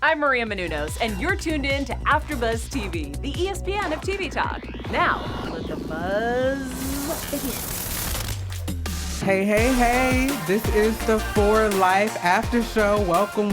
I'm Maria Menounos, and you're tuned in to AfterBuzz TV, the ESPN of TV talk. Now, let the buzz begin. Hey. This is the For Life After Show. Welcome,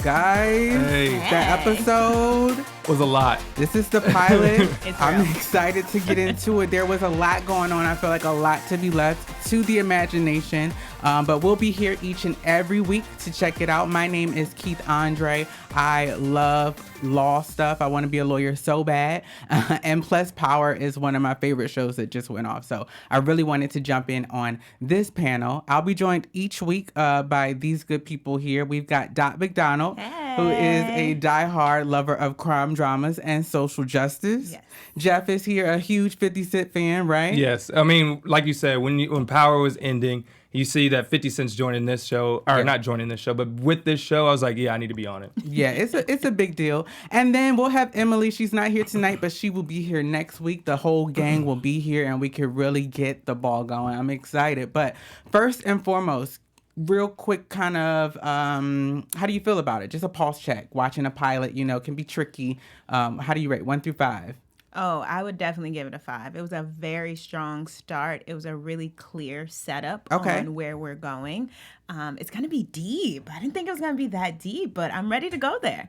guys. Hey. That episode Was a lot. This is the pilot. It's I'm real. excited to get into it. There was a lot going on. I feel like a lot to be left to the imagination. But we'll be here each and every week to check it out. My name is Keith Andre. I love law stuff. I want to be a lawyer so bad. And plus Power is one of my favorite shows that just went off. So I really wanted to jump in on this panel. I'll be joined each week by these good people here. We've got McDonald, who is a diehard lover of crime dramas and social justice. Yes. Jeff is here, a huge 50 Cent fan, right? Yes. I mean, like you said, when Power was ending, you see that 50 Cent's joining this show, or not joining this show, but with this show, I was like, yeah, I need to be on it. Yeah, it's a big deal. And then we'll have Emily. She's not here tonight, but she will be here next week. The whole gang will be here, and we can really get the ball going. I'm excited. But first and foremost, real quick kind of, how do you feel about it? Just a pulse check. Watching a pilot, can be tricky. How do you rate 1 through 5? Oh, I would definitely give it a 5. It was a very strong start. It was a really clear setup on where we're going. It's going to be deep. I didn't think it was going to be that deep, but I'm ready to go there.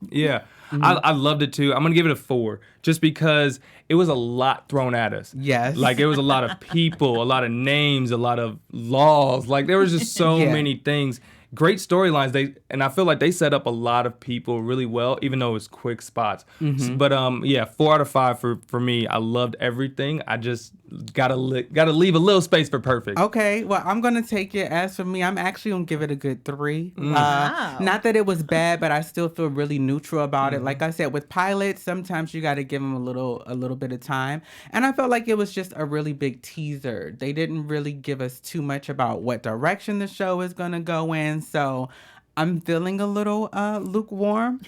Yeah, I loved it too. I'm going to give it a 4 just because it was a lot thrown at us. Yes. Like it was a lot of people, a lot of names, a lot of laws. Like there was just so many things. Great storylines. And I feel like they set up a lot of people really well, even though it was quick spots. But 4 out of 5 for me. I loved everything. I just gotta leave a little space for perfect. Okay, well, I'm gonna take it. As for me, I'm actually gonna give it a good 3. Wow. Not that it was bad, but I still feel really neutral about it. Like I said, with pilots, sometimes you got to give them a little bit of time, and I felt like it was just a really big teaser. They didn't really give us too much about what direction the show is gonna go in, so I'm feeling a little lukewarm,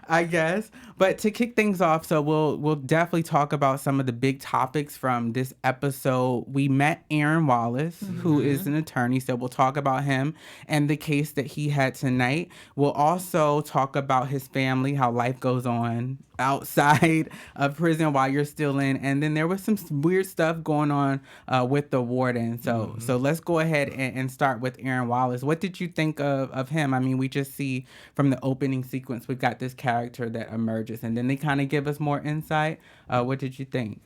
I guess. But to kick things off, so we'll definitely talk about some of the big topics from this episode. We met Aaron Wallace, who is an attorney, so we'll talk about him and the case that he had tonight. We'll also talk about his family, how life goes on outside of prison while you're still in. And then there was some weird stuff going on with the warden. So let's go ahead and start with Aaron Wallace. What did you think of him? I mean, we just see from the opening sequence, we've got this character that emerges, and then they kind of give us more insight. What did you think?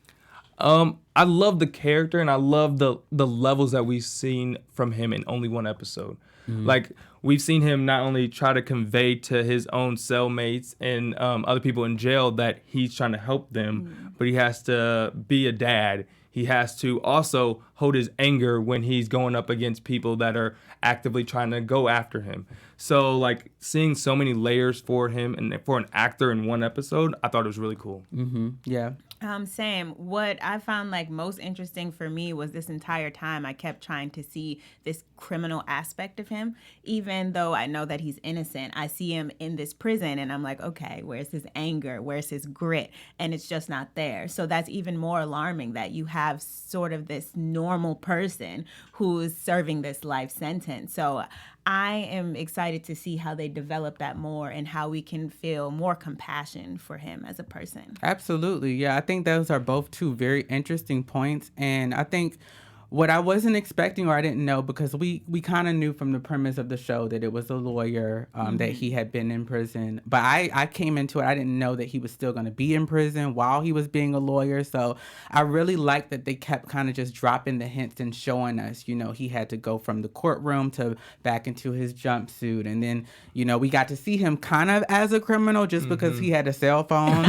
I love the character, and I love the levels that we've seen from him in only one episode. Like, we've seen him not only try to convey to his own cellmates and other people in jail that he's trying to help them, but he has to be a dad. He has to also hold his anger when he's going up against people that are actively trying to go after him. So, like, seeing so many layers for him and for an actor in one episode, I thought it was really cool. Yeah. Same. What I found like most interesting for me was this entire time I kept trying to see this criminal aspect of him. Even though I know that he's innocent, I see him in this prison and I'm like, okay, where's his anger? Where's his grit? And it's just not there. So that's even more alarming that you have sort of this normal person who's serving this life sentence. So I am excited to see how they develop that more and how we can feel more compassion for him as a person. Absolutely. Yeah, I think those are both two very interesting points. And I think what I wasn't expecting, or I didn't know, because we kind of knew from the premise of the show that it was a lawyer, that he had been in prison. But I came into it, I didn't know that he was still going to be in prison while he was being a lawyer. So I really liked that they kept kind of just dropping the hints and showing us, he had to go from the courtroom to back into his jumpsuit. And then, we got to see him kind of as a criminal just because he had a cell phone.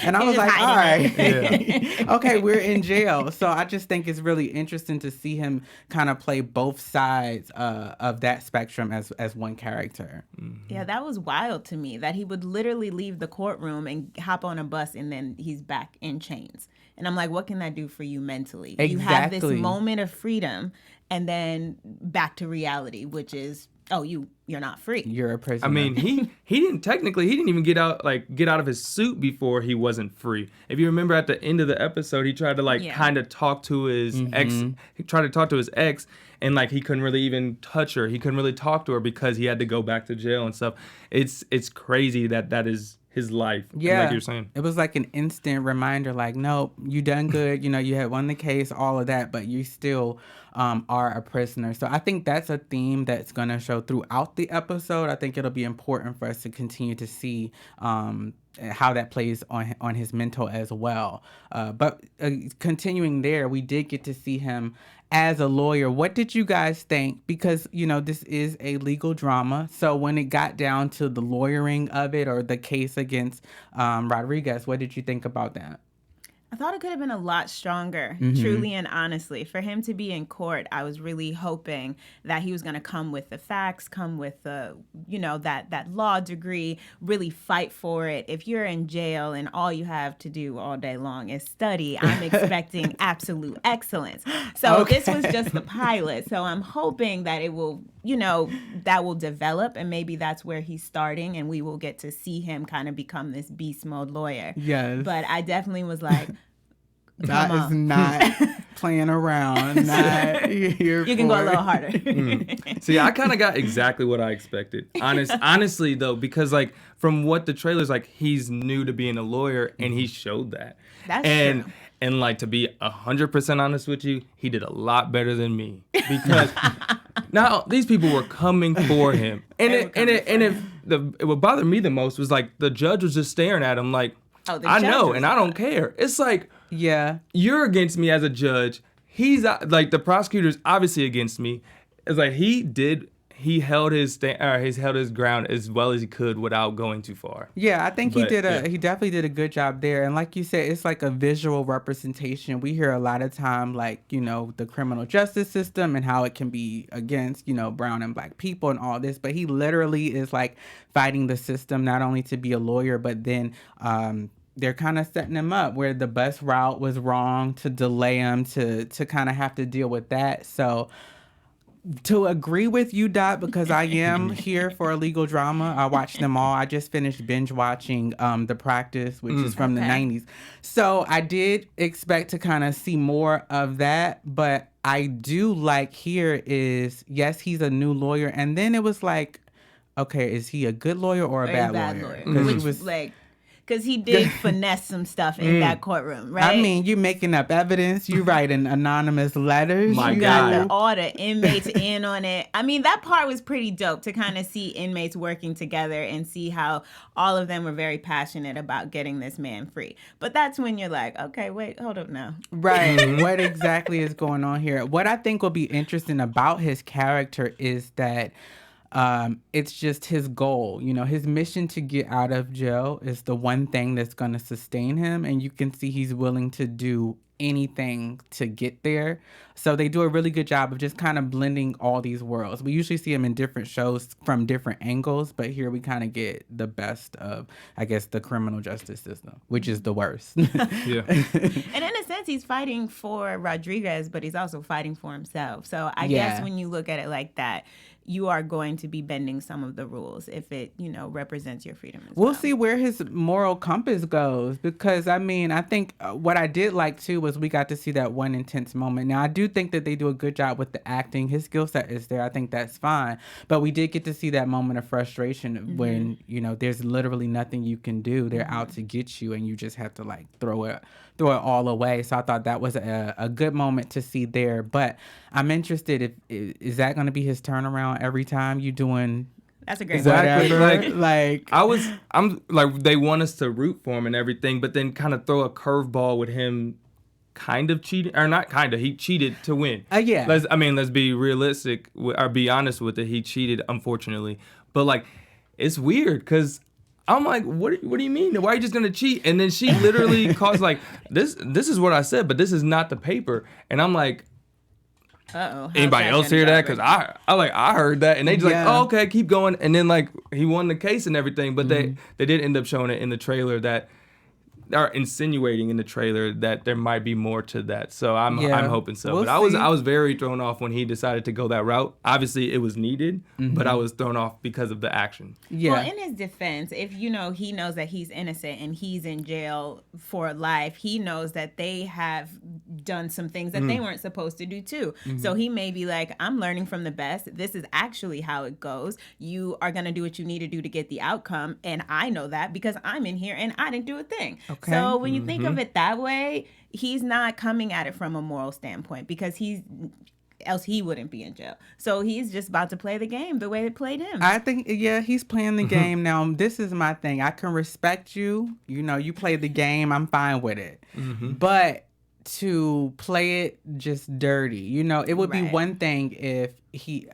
And I was like, all right, okay, we're in jail. So I just think it's really interesting to see him kind of play both sides of that spectrum as one character. Yeah, that was wild to me that he would literally leave the courtroom and hop on a bus and then he's back in chains. And I'm like, what can that do for you mentally? Exactly. You have this moment of freedom and then back to reality, which is oh, you're not free. You're a prisoner. I mean, he didn't even get out of his suit before he wasn't free. If you remember at the end of the episode, he tried to kind of talk to his ex. He tried to talk to his ex, and like he couldn't really even touch her. He couldn't really talk to her because he had to go back to jail and stuff. It's crazy that is his life. Yeah, like you're saying. It was like an instant reminder, like, nope, you done good. You know, you had won the case, all of that, but you still are a prisoner. So I think that's a theme that's going to show throughout the episode. I think it'll be important for us to continue to see how that plays on his mental as well. But continuing there, we did get to see him as a lawyer. What did you guys think? Because, you know, this is a legal drama. So when it got down to the lawyering of it or the case against Rodriguez, what did you think about that? I thought it could have been a lot stronger, truly and honestly. For him to be in court, I was really hoping that he was going to come with the facts, come with the, you know, that law degree, really fight for it. If you're in jail and all you have to do all day long is study, I'm expecting absolute excellence. So this was just the pilot. So I'm hoping that it will, you know, that will develop, and maybe that's where he's starting, and we will get to see him kind of become this beast mode lawyer. Yes. But I definitely was like, that is not playing around. Not here. You can go a little harder. See, I kind of got exactly what I expected. Honestly, though, because like from what the trailer's like, he's new to being a lawyer, and he showed that. That's true. And like, to be 100% honest with you, he did a lot better than me, because now these people were coming for him, what bothered me the most was like the judge was just staring at him like, I know, and I don't care. It's like, yeah, you're against me as a judge. He's like, the prosecutor's obviously against me. It's like he held his ground as well as he could without going too far. Yeah, I think he definitely did a good job there. And like you said, it's like a visual representation. We hear a lot of time, like, you know, the criminal justice system and how it can be against, you know, brown and black people and all this. But he literally is like fighting the system, not only to be a lawyer, but then they're kind of setting him up where the bus route was wrong, to delay him, to kind of have to deal with that. So to agree with you, Dot, because I am here for a legal drama. I watched them all. I just finished binge watching The Practice, which is from the 90s. So I did expect to kind of see more of that. But I do like here is, yes, he's a new lawyer. And then it was like, okay, is he a good lawyer or a bad lawyer? Which was like, because he did finesse some stuff in that courtroom, right? I mean, you making up evidence. You writing anonymous letters. My you God. got all the inmates in on it. I mean, that part was pretty dope to kind of see inmates working together and see how all of them were very passionate about getting this man free. But that's when you're like, okay, wait, hold up now. Right. What exactly is going on here? What I think will be interesting about his character is that it's just his goal. You know, his mission to get out of jail is the one thing that's going to sustain him. And you can see he's willing to do anything to get there. So they do a really good job of just kind of blending all these worlds. We usually see him in different shows from different angles, but here we kind of get the best of, I guess, the criminal justice system, which is the worst. Yeah. And in a sense, he's fighting for Rodriguez, but he's also fighting for himself. So I guess when you look at it like that, you are going to be bending some of the rules if it, you know, represents your freedom as well. We'll see where his moral compass goes, because, I mean, I think what I did like, too, was we got to see that one intense moment. Now, I do think that they do a good job with the acting. His skill set is there. I think that's fine. But we did get to see that moment of frustration when, you know, there's literally nothing you can do. They're out to get you, and you just have to, like, throw it all away. So I thought that was a good moment to see there. But I'm interested, is that going to be his turnaround every time you doing That's a great exactly. Like I'm like, they want us to root for him and everything, but then kind of throw a curveball with him kind of cheating, or not kind of, he cheated to win. Yeah. Let's be realistic, or be honest with it. He cheated, unfortunately. But like, it's weird because I'm like, what do you mean? Why are you just gonna cheat? And then she literally calls like, this is what I said, but this is not the paper. And I'm like, anybody else hear that? Because I heard that, and they just like, oh, okay, keep going. And then like, he won the case and everything, but they did end up showing it in the trailer that are insinuating in the trailer that there might be more to that. So I'm hoping so. We'll But see. I was very thrown off when he decided to go that route. Obviously, it was needed, but I was thrown off because of the action. Yeah. Well, in his defense, if he knows that he's innocent and he's in jail for life, he knows that they have done some things that they weren't supposed to do too. So he may be like, I'm learning from the best. This is actually how it goes. You are going to do what you need to do to get the outcome. And I know that because I'm in here and I didn't do a thing. Okay. So when you think of it that way, he's not coming at it from a moral standpoint because else he wouldn't be in jail. So he's just about to play the game the way they played him. I think, he's playing the game. Now, this is my thing. I can respect you. You play the game. I'm fine with it. But to play it just dirty, it would be one thing if he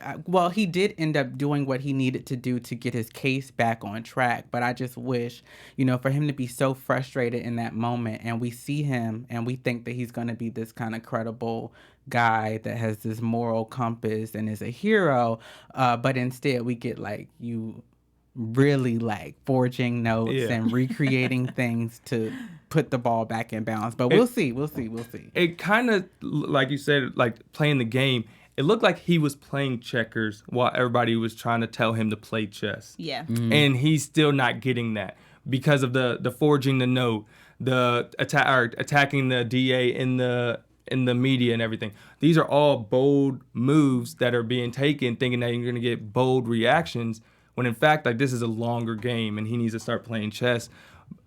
did end up doing what he needed to do to get his case back on track. But I just wish, for him to be so frustrated in that moment, and we see him and we think that he's going to be this kind of credible guy that has this moral compass and is a hero, but instead we get you really forging notes and recreating things to put the ball back in bounds. But we'll see. It kind of, like you said, playing the game, it looked like he was playing checkers while everybody was trying to tell him to play chess. Yeah. And he's still not getting that because of the forging the note, the attacking the DA in the media and everything. These are all bold moves that are being taken, thinking that you're going to get bold reactions, when in fact, this is a longer game and he needs to start playing chess.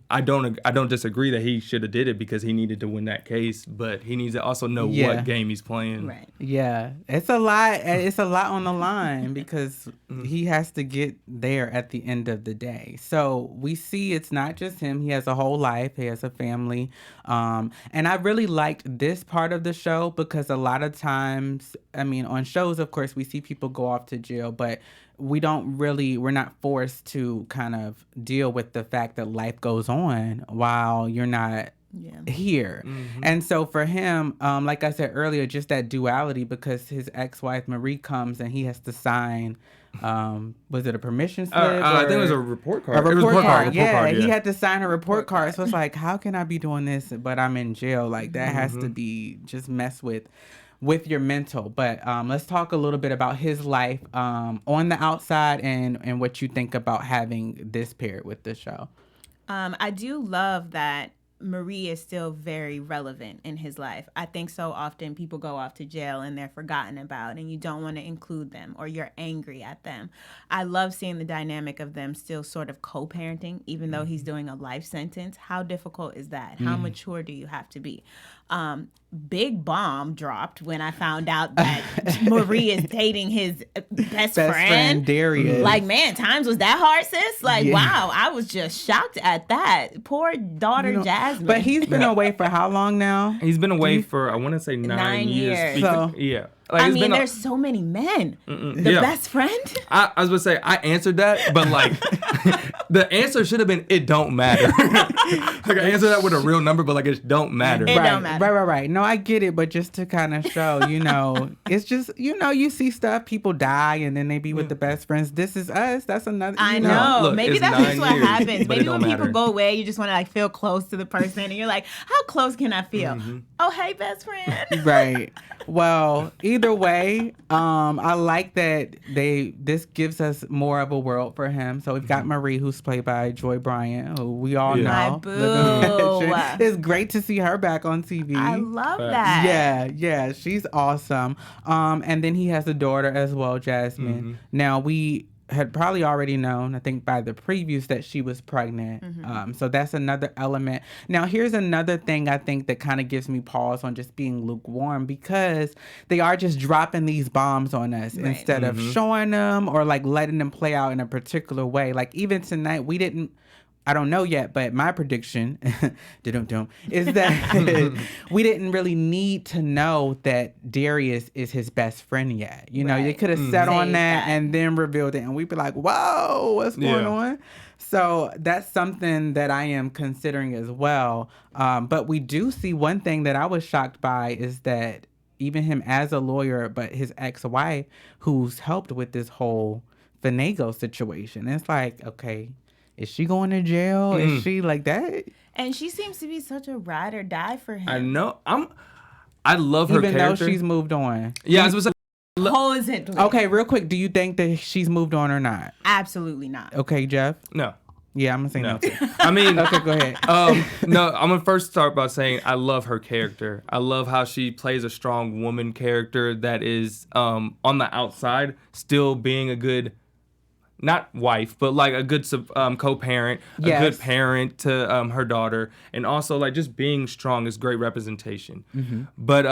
I don't disagree that he should have did it because he needed to win that case, but he needs to also know what game he's playing. Right. Yeah, it's a lot. It's a lot on the line because he has to get there at the end of the day. So we see it's not just him. He has a whole life. He has a family. And I really liked this part of the show because a lot of times, on shows, of course, we see people go off to jail, but we're not forced to kind of deal with the fact that life goes on while you're not here. And so for him, like I said earlier, just that duality, because his ex-wife Marie comes and he has to sign, was it a permission slip? I think it was a report card. A report card. Yeah, He had to sign a report card. So it's how can I be doing this but I'm in jail? That has to be just mess with your mental. But let's talk a little bit about his life on the outside and what you think about having this paired with the show. I do love that Marie is still very relevant in his life. I think so often people go off to jail and they're forgotten about and you don't want to include them or you're angry at them. I love seeing the dynamic of them still sort of co-parenting, even though he's doing a life sentence. How difficult is that? How mature do you have to be? Big bomb dropped when I found out that Marie is dating his best friend Darius. Man, times was that hard, sis? Wow, I was just shocked at that. Poor daughter Jasmine. But he's been away for how long now? He's been away for, I want to say 9 years. So, yeah. There's so many men. The best friend? I was going to say, I answered that, but the answer should have been, it don't matter. I answered that with a real number, but it don't matter. It don't matter. Right. No, I get it, but just to kind of show, it's just, you see stuff, people die and then they be with the best friends. This is us. That's another. I know. Look, maybe that's just what happens. Maybe when people matter. go away, you just want to feel close to the person and you're like, how close can I feel? Oh, hey, best friend. Right. Well, either way, I like that this gives us more of a world for him. So we've got Marie, who's played by Joy Bryant, who we all know. My boo. It's great to see her back on TV. I love that. Yeah, she's awesome. And then he has a daughter as well, Jasmine. Now we had probably already known, I think by the previews, that she was pregnant. So that's another element. Now, here's another thing I think that kind of gives me pause on just being lukewarm, because they are just dropping these bombs on us instead of showing them or letting them play out in a particular way. Even tonight, we didn't, I don't know yet, but my prediction is that we didn't really need to know that Darius is his best friend yet. They could have set on that and then revealed it, and we'd be like, whoa, what's going on? So that's something that I am considering as well. But we do see one thing that I was shocked by is that even him as a lawyer, but his ex-wife, who's helped with this whole finagle situation, it's okay, is she going to jail? Is she like that? And she seems to be such a ride or die for him. I know. I love her Even character. though she's moved on. Yeah, I was supposed to Supposedly. Okay, real quick. Do you think that she's moved on or not? Absolutely not. Okay, Jeff? No. Yeah, I'm going to say no. too. I mean, Okay, go ahead. no, I'm gonna first start by saying I love her character. I love how she plays a strong woman character that is on the outside still being a good, not wife, but like a good co-parent, a Yes. good parent to her daughter, and also like just being strong is great representation. But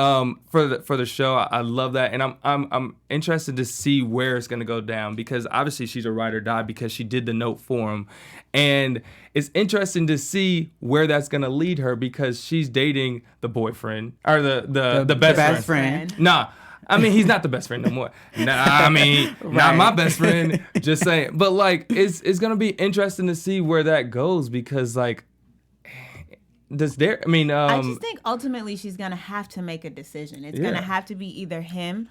for the show, I love that, and I'm interested to see where it's gonna go down because obviously she's a ride or die because she did the note for him, and it's interesting to see where that's gonna lead her because she's dating the boyfriend or the best friend. Nah. I mean, he's not the best friend no more. Nah, I mean, not my best friend. Just saying. But, like, it's going to be interesting to see where that goes because, like, I just think ultimately she's going to have to make a decision. It's going to have to be either him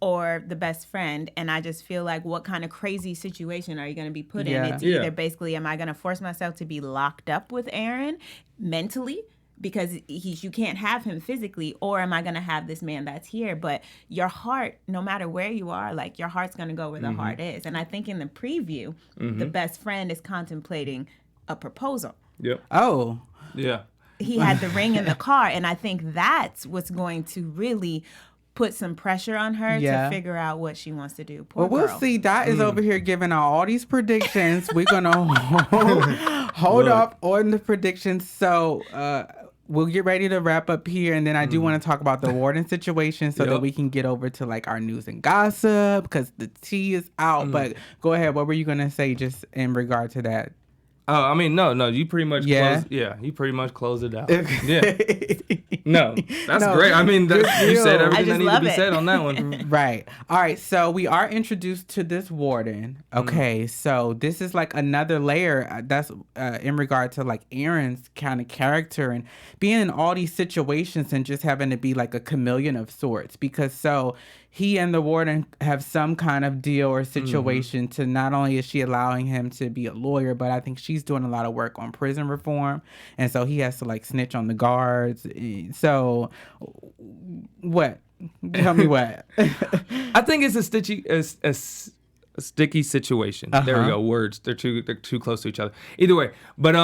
or the best friend. And I just feel like what kind of crazy situation are you going to be put in? It's either basically, am I going to force myself to be locked up with Aaron mentally? Because you can't have him physically, or am I going to have this man that's here? But your heart, no matter where you are, like your heart's going to go where the heart is. And I think in the preview, the best friend is contemplating a proposal. Yep. Oh. Yeah. He had the ring in the car, and I think that's what's going to really put some pressure on her to figure out what she wants to do. Poor Well, girl. we'll see. Dot is over here giving out all these predictions. We're going to hold up on the predictions. So, we'll get ready to wrap up here, and then I do want to talk about the warden situation so that we can get over to like our news and gossip because the tea is out. But go ahead. What were you gonna say just in regard to that? Oh, I mean, no, you pretty much you pretty much closed it out. Yeah. No, that's great. I mean, you said everything that needed to be said on that one. Right. All right. So we are introduced to this warden. Okay. So this is like another layer that's in regard to like Aaron's kind of character and being in all these situations and just having to be like a chameleon of sorts because so he and the warden have some kind of deal or situation to not only is she allowing him to be a lawyer, but I think she's doing a lot of work on prison reform. And so he has to like snitch on the guards. So what? Tell me what. I think it's a sticky situation. There we go. Words. They're too close to each other. Either way. But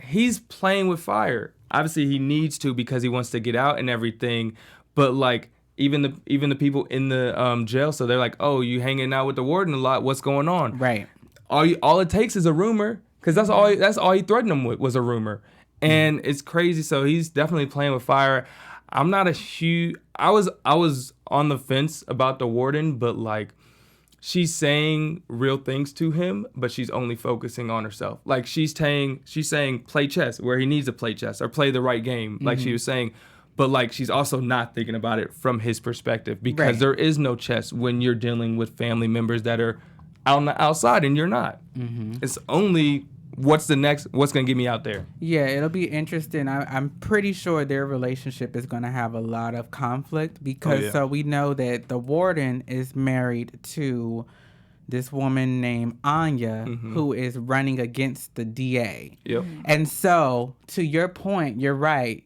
he's playing with fire. Obviously he needs to because he wants to get out and everything. But like even the people in the jail, so they're like, "Oh, you hanging out with the warden a lot? What's going on?" Right. All it takes is a rumor, because that's all he threatened them with was a rumor, and it's crazy. So he's definitely playing with fire. I'm not a huge. I was on the fence about the warden, but like, she's saying real things to him, but she's only focusing on herself. Like she's saying play chess where he needs to play chess or play the right game, like she was saying. But like she's also not thinking about it from his perspective because there is no chess when you're dealing with family members that are out on the outside and you're not. It's only what's going to get me out there. Yeah, it'll be interesting. I'm pretty sure their relationship is going to have a lot of conflict because so we know that the warden is married to this woman named Anya who is running against the DA. Yep. And so, to your point, you're right.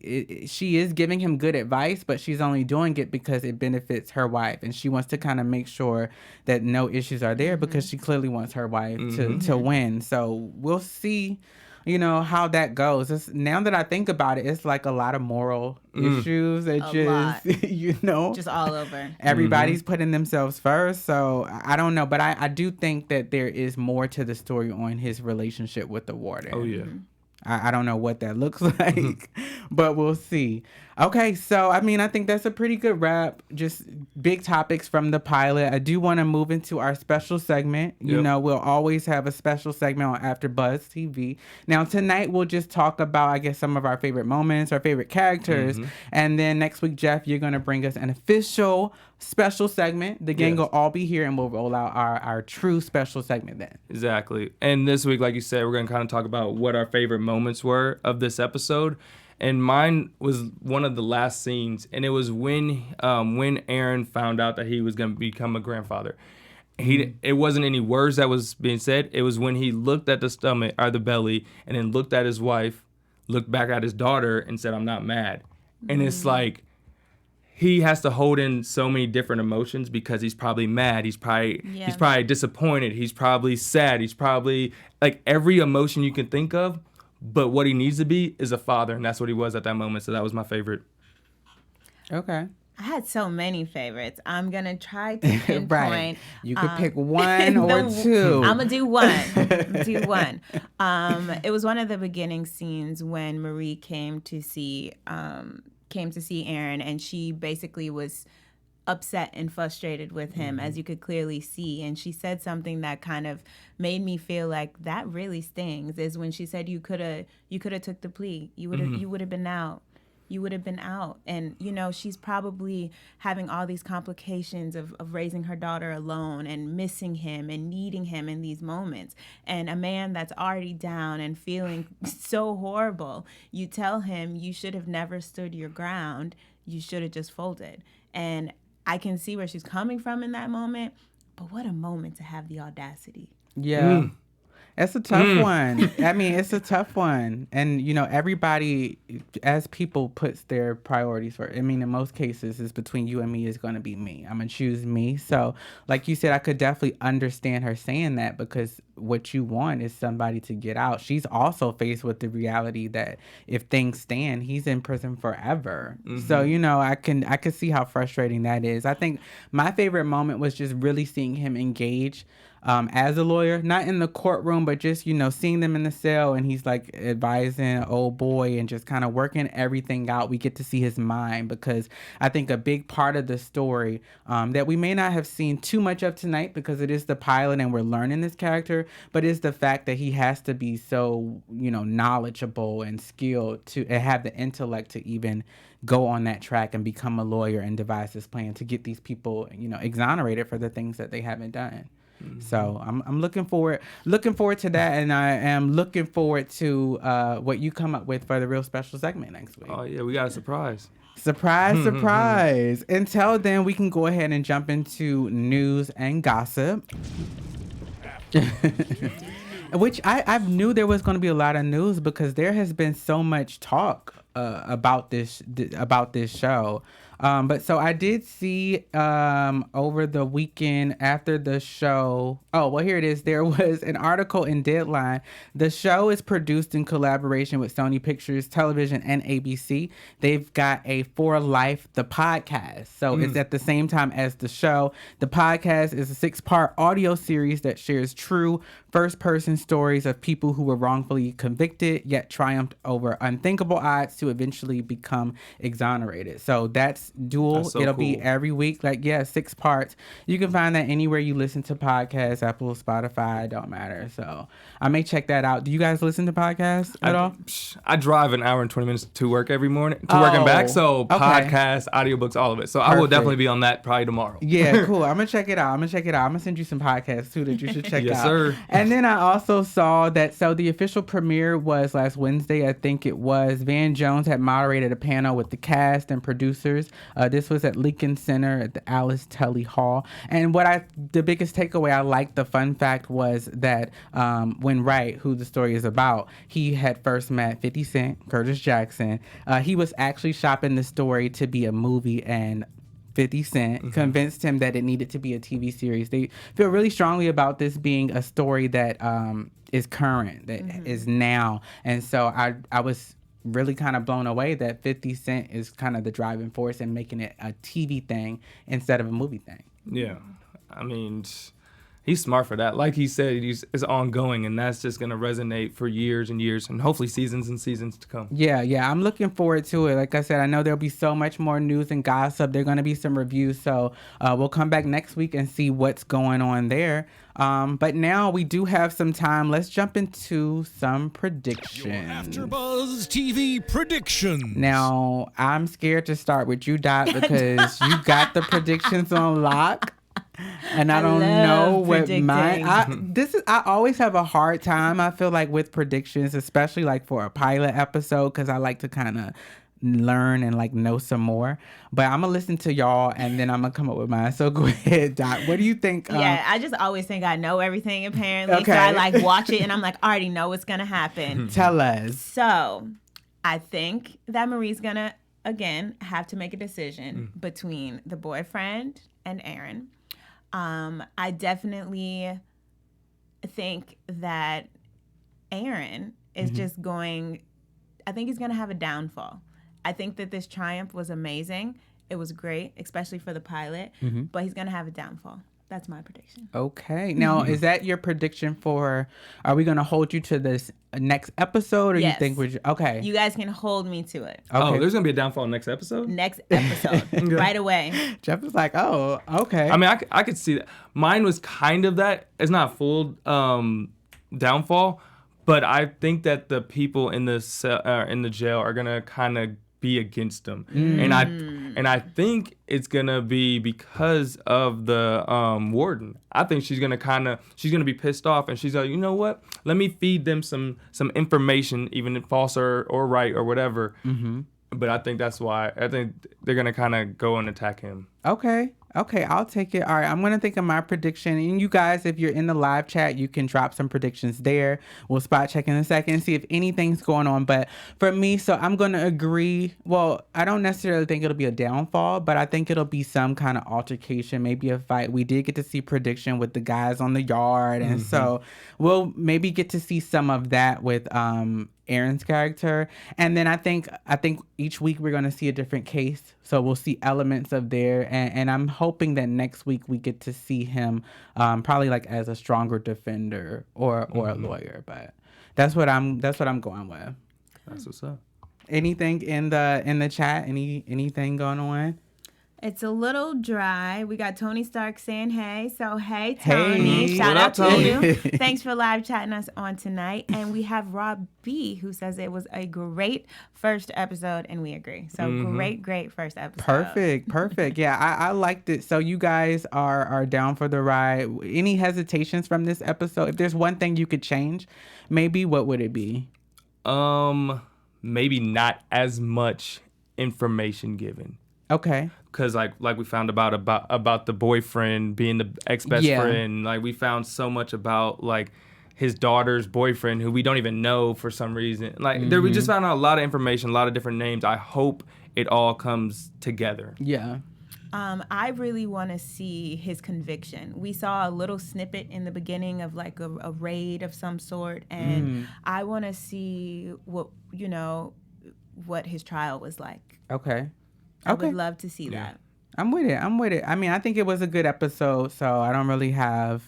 She is giving him good advice, but she's only doing it because it benefits her wife. And she wants to kind of make sure that no issues are there because she clearly wants her wife to win. So, we'll see, how that goes. Now that I think about it, it's like a lot of moral issues that just all over. Everybody's putting themselves first. So I don't know, but I do think that there is more to the story on his relationship with the warden. Oh yeah. I don't know what that looks like, but we'll see. Okay, so, I think that's a pretty good wrap. Just big topics from the pilot. I do want to move into our special segment. We'll always have a special segment on AfterBuzz TV. Now, tonight, we'll just talk about, I guess, some of our favorite moments, our favorite characters. And then next week, Jeff, you're going to bring us an official special segment. The gang will all be here, and we'll roll out our true special segment then. Exactly. And this week, like you said, we're going to kind of talk about what our favorite moments were of this episode. And mine was one of the last scenes, and it was when Aaron found out that he was going to become a grandfather. It wasn't any words that was being said. It was when he looked at the stomach or the belly and then looked at his wife, looked back at his daughter and said, "I'm not mad." And it's like he has to hold in so many different emotions because he's probably mad. He's probably disappointed. He's probably sad. He's probably like every emotion you can think of. But what he needs to be is a father, and that's what he was at that moment. So that was my favorite. Okay. I had so many favorites. I'm going to try to pinpoint. Right. You could pick one or two. I'm going to do one. It was one of the beginning scenes when Marie came to see Aaron, and she basically was upset and frustrated with him, as you could clearly see. And she said something that kind of made me feel like that really stings, is when she said you could have took the plea. You would have been out. You would have been out. And, you know, she's probably having all these complications of raising her daughter alone and missing him and needing him in these moments. And a man that's already down and feeling so horrible, you tell him you should have never stood your ground. You should have just folded. And I can see where she's coming from in that moment. But what a moment to have the audacity. Yeah. It's a tough one. I mean, it's a tough one. And, you know, everybody, as people, puts their priorities first. I mean, in most cases, it's between you and me is going to be me. I'm going to choose me. So, like you said, I could definitely understand her saying that, because what you want is somebody to get out. She's also faced with the reality that if things stand, he's in prison forever. So, you know, I can see how frustrating that is. I think my favorite moment was just really seeing him engage as a lawyer, not in the courtroom, but just, you know, seeing them in the cell, and he's like advising old boy and just kind of working everything out. We get to see his mind, because I think a big part of the story that we may not have seen too much of tonight, because it is the pilot and we're learning this character, but is the fact that he has to be so, you know, knowledgeable and skilled to have the intellect to even go on that track and become a lawyer and devise this plan to get these people, you know, exonerated for the things that they haven't done. So I'm looking forward to that, and I am looking forward to what you come up with for the real special segment next week. Oh yeah, we got a surprise. Surprise. Until then, we can go ahead and jump into news and gossip. Which I knew there was going to be a lot of news, because there has been so much talk about this show. But so I did see over the weekend after the show. Oh, well, here it is. There was an article in Deadline. The show is produced in collaboration with Sony Pictures Television and ABC. They've got a For Life, the podcast. So it's at the same time as the show. The podcast is a 6-part audio series that shares true first-person stories of people who were wrongfully convicted yet triumphed over unthinkable odds to eventually become exonerated. So that's dual. That's so It'll cool. be every week, 6 parts. You can find that anywhere you listen to podcasts, Apple, Spotify, don't matter. So I may check that out. Do you guys listen to podcasts at all? I drive an hour and 20 minutes to work every morning, to work and back. So podcasts, audiobooks, all of it. So I will definitely be on that probably tomorrow. Yeah, cool. I'm going to check it out. I'm going to send you some podcasts too that you should check out. Yes, sir. And then I also saw that, so the official premiere was last Wednesday, I think it was. Van Jones had moderated a panel with the cast and producers. This was at Lincoln Center at the Alice Tully Hall. And the biggest takeaway I liked, the fun fact, was that when Wright, who the story is about, he had first met 50 Cent, Curtis Jackson. He was actually shopping the story to be a movie, and 50 Cent convinced him that it needed to be a TV series. They feel really strongly about this being a story that is current, that is now. And so I was really kind of blown away that 50 Cent is kind of the driving force in making it a TV thing instead of a movie thing. Yeah. I mean, he's smart for that. Like he said, it's ongoing, and that's just going to resonate for years and years, and hopefully seasons and seasons to come. Yeah, I'm looking forward to it. Like I said, I know there'll be so much more news and gossip. There are going to be some reviews, so we'll come back next week and see what's going on there. But now we do have some time. Let's jump into some predictions. Your AfterBuzz TV prediction. Now, I'm scared to start with you, Dot, because you got the predictions on lock. And I don't know what mine. I always have a hard time, I feel like, with predictions, especially like for a pilot episode, because I like to kind of learn and like know some more. But I'm gonna listen to y'all and then I'm gonna come up with mine. So go ahead, Dot. What do you think? Yeah, I just always think I know everything apparently. Okay. So I like watch it and I'm like, I already know what's gonna happen. Tell us. So I think that Marie's gonna again have to make a decision between the boyfriend and Aaron. I definitely think that Aaron is just going, I think he's going to have a downfall. I think that this triumph was amazing. It was great, especially for the pilot, but he's going to have a downfall. That's my prediction. Okay. Now, is that your prediction for, are we going to hold you to this next episode or Yes. you think we're, okay. You guys can hold me to it. Okay. Oh, there's gonna be a downfall next episode. Next episode, right away. Jeff was like, oh, okay. I mean, I could see that. Mine was kind of that. It's not full downfall, but I think that the people in the in the jail are gonna kind of be against him, and I think it's gonna be because of the warden. I think she's gonna be pissed off, and she's like, you know what? Let me feed them some information, even if false or right or whatever. But I think that's why I think they're gonna kind of go and attack him. Okay, I'll take it. All right, I'm going to think of my prediction. And you guys, if you're in the live chat, you can drop some predictions there. We'll spot check in a second and see if anything's going on. But for me, so I'm going to agree. Well, I don't necessarily think it'll be a downfall, but I think it'll be some kind of altercation, maybe a fight. We did get to see prediction with the guys on the yard. And so we'll maybe get to see some of that with Aaron's character. And then I think each week we're going to see a different case. So we'll see elements of there. And I'm hoping that next week we get to see him probably like as a stronger defender or a lawyer. But that's what I'm going with. That's what's up. Anything in the chat? Anything going on? It's a little dry. We got Tony Stark saying hey. So, hey, Tony. Hey. Shout What out up, to Tony? you. Thanks for live chatting us on tonight. And we have Rob B, who says it was a great first episode, and we agree. So, great first episode. Perfect. Yeah, I liked it. So you guys are down for the ride. Any hesitations from this episode? If there's one thing you could change, maybe what would it be? Maybe not as much information given. Okay. Because like we found about the boyfriend being the ex-best friend. Like we found so much about like his daughter's boyfriend who we don't even know for some reason. Like we just found out a lot of information, a lot of different names. I hope it all comes together. Yeah. I really want to see his conviction. We saw a little snippet in the beginning of like a raid of some sort, and I want to see what his trial was like. Okay. I would love to see that. I'm with it. I mean, I think it was a good episode, so I don't really have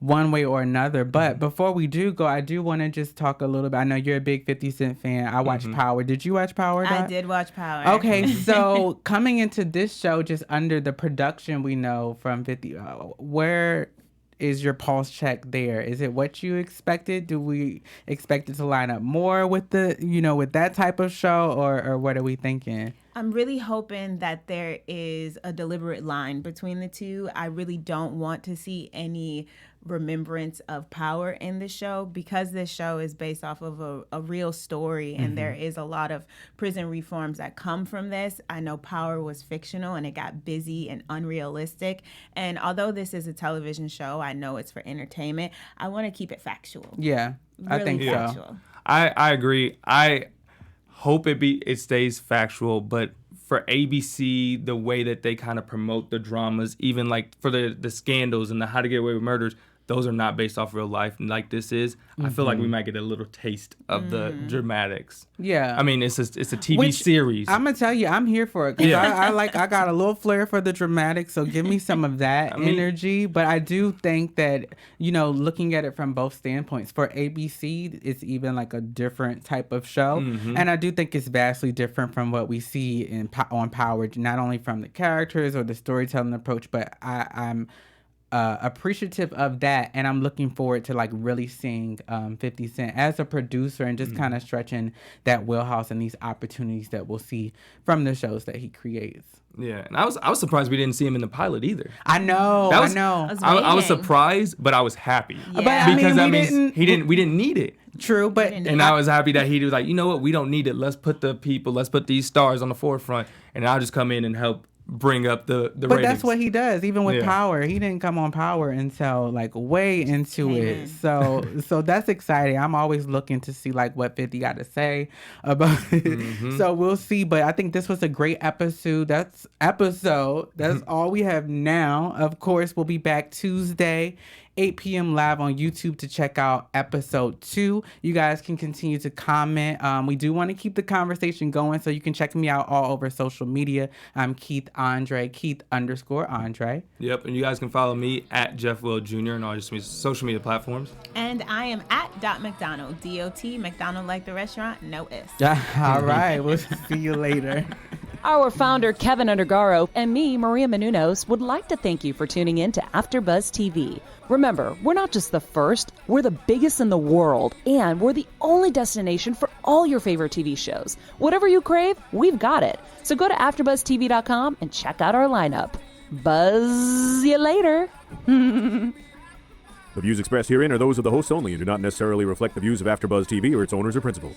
one way or another. But before we do go, I do want to just talk a little bit. I know you're a big 50 Cent fan. I watched Power. Did you watch Power, Dot? I did watch Power. Okay, so coming into this show, just under the production we know from 50, where is your pulse check there? Is it what you expected? Do we expect it to line up more with with that type of show, or what are we thinking? I'm really hoping that there is a deliberate line between the two. I really don't want to see any remembrance of Power in the show, because this show is based off of a real story, and there is a lot of prison reforms that come from this. I know Power was fictional and it got busy and unrealistic. And although this is a television show, I know it's for entertainment. I want to keep it factual. Yeah, Really I think factual. so. I agree. I hope it stays factual, but for ABC, the way that they kind of promote the dramas, even like for the scandals and the How to Get Away with Murders, those are not based off real life like this is. I feel like we might get a little taste of the dramatics. Yeah. I mean, it's a TV series. I'm gonna tell you, I'm here for it. 'Cause I got a little flair for the dramatic, so give me some of that energy. But I do think that, looking at it from both standpoints, for ABC, it's even like a different type of show. And I do think it's vastly different from what we see on Power, not only from the characters or the storytelling approach, but I'm appreciative of that, and I'm looking forward to like really seeing 50 Cent as a producer and just kind of stretching that wheelhouse and these opportunities that we'll see from the shows that he creates. Yeah, and I was surprised we didn't see him in the pilot either. I know. I was surprised, but I was happy. Yeah. But, Because I mean, that means we didn't need it. True, but And I was happy that he was like, you know what, we don't need it. Let's put these stars on the forefront, and I'll just come in and help bring up the but ratings. that's what he does. Even with Yeah. Power, he didn't come on Power until like way into it. So that's exciting. I'm always looking to see like what 50 got to say about it. So we'll see. But I think this was a great episode. That's all we have now. Of course, we'll be back Tuesday, 8 p.m. live on YouTube to check out episode 2. You guys can continue to comment. We do want to keep the conversation going, so you can check me out all over social media. I'm Keith _Andre. Yep, and you guys can follow me at Jeff Will Jr. on all your social media platforms. And I am at .McDonald, D-O-T, McDonald like the restaurant, no S. All right. We'll see you later. Our founder, Keven Undergaro, and me, Maria Menounos, would like to thank you for tuning in to AfterBuzz TV. Remember, we're not just the first, we're the biggest in the world, and we're the only destination for all your favorite TV shows. Whatever you crave, we've got it. So go to AfterBuzzTV.com and check out our lineup. Buzz you later. The views expressed herein are those of the hosts only and do not necessarily reflect the views of AfterBuzz TV or its owners or principals.